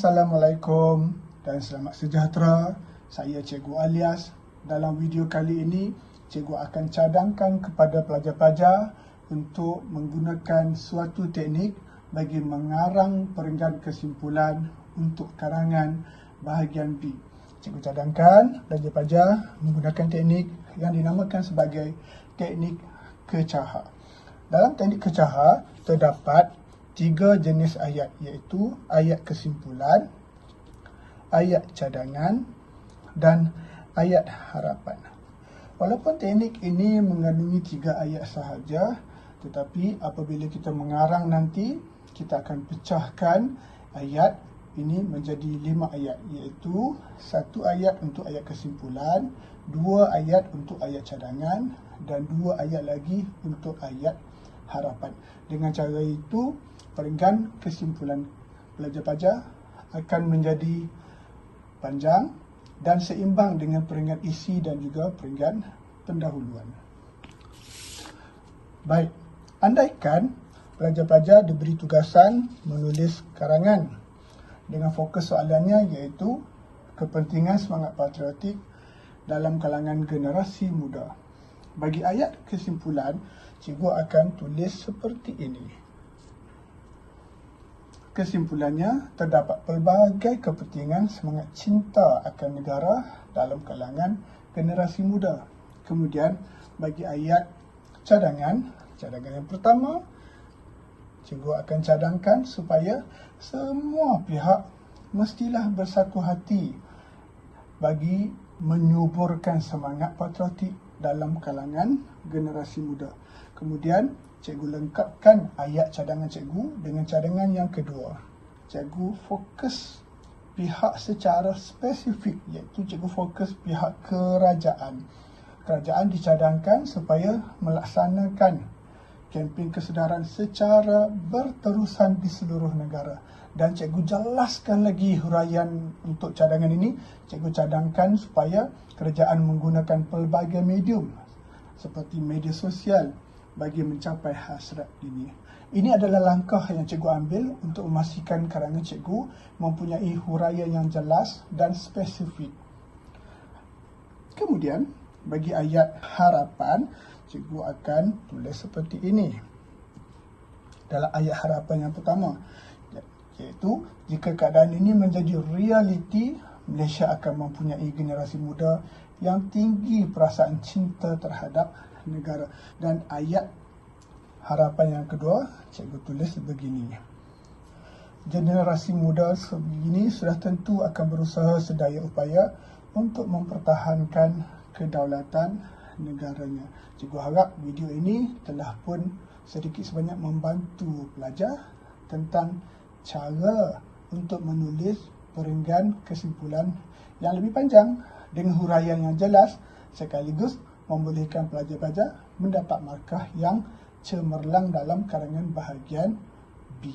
Assalamualaikum dan selamat sejahtera. Saya Cikgu Alias. Dalam video kali ini, Cikgu akan cadangkan kepada pelajar-pelajar untuk menggunakan suatu teknik bagi mengarang perenggan kesimpulan untuk karangan bahagian B. Cikgu cadangkan pelajar-pelajar menggunakan teknik yang dinamakan sebagai teknik kecaha. Dalam teknik kecaha, terdapat 3 jenis ayat, iaitu ayat kesimpulan, ayat cadangan dan ayat harapan. Walaupun teknik ini mengandungi 3 ayat sahaja, tetapi apabila kita mengarang nanti, kita akan pecahkan ayat ini menjadi 5 ayat, iaitu 1 ayat untuk ayat kesimpulan, 2 ayat untuk ayat cadangan dan 2 ayat lagi untuk ayat harapan. Dengan cara itu, perenggan kesimpulan pelajar-pelajar akan menjadi panjang dan seimbang dengan perenggan isi dan juga perenggan pendahuluan. Baik, andaikan pelajar-pelajar diberi tugasan menulis karangan dengan fokus soalannya iaitu kepentingan semangat patriotik dalam kalangan generasi muda. Bagi ayat kesimpulan, cikgu akan tulis seperti ini. Kesimpulannya, terdapat pelbagai kepentingan semangat cinta akan negara dalam kalangan generasi muda. Kemudian, bagi ayat cadangan yang pertama, cikgu akan cadangkan supaya semua pihak mestilah bersatu hati bagi menyuburkan semangat patriotik dalam kalangan generasi muda. Kemudian, cikgu lengkapkan ayat cadangan cikgu dengan cadangan yang kedua. Cikgu fokus pihak secara spesifik, iaitu cikgu fokus pihak kerajaan. Kerajaan dicadangkan supaya melaksanakan kempen kesedaran secara berterusan di seluruh negara. Dan cikgu jelaskan lagi huraian untuk cadangan ini. Cikgu cadangkan supaya kerajaan menggunakan pelbagai medium seperti media sosial bagi mencapai hasrat ini. Ini adalah langkah yang cikgu ambil untuk memastikan karangan cikgu mempunyai huraian yang jelas dan spesifik. Kemudian, bagi ayat harapan, cikgu akan tulis seperti ini. Dalam ayat harapan yang pertama, iaitu jika keadaan ini menjadi realiti, Malaysia akan mempunyai generasi muda yang tinggi perasaan cinta terhadap negara. Dan ayat harapan yang kedua, cikgu tulis begini. Generasi muda sebegini sudah tentu akan berusaha sedaya upaya untuk mempertahankan kedaulatan negaranya. Cikgu harap video ini telah pun sedikit sebanyak membantu pelajar tentang cara untuk menulis perenggan kesimpulan yang lebih panjang dengan huraian yang jelas sekaligus membolehkan pelajar-pelajar mendapat markah yang cemerlang dalam karangan bahagian B.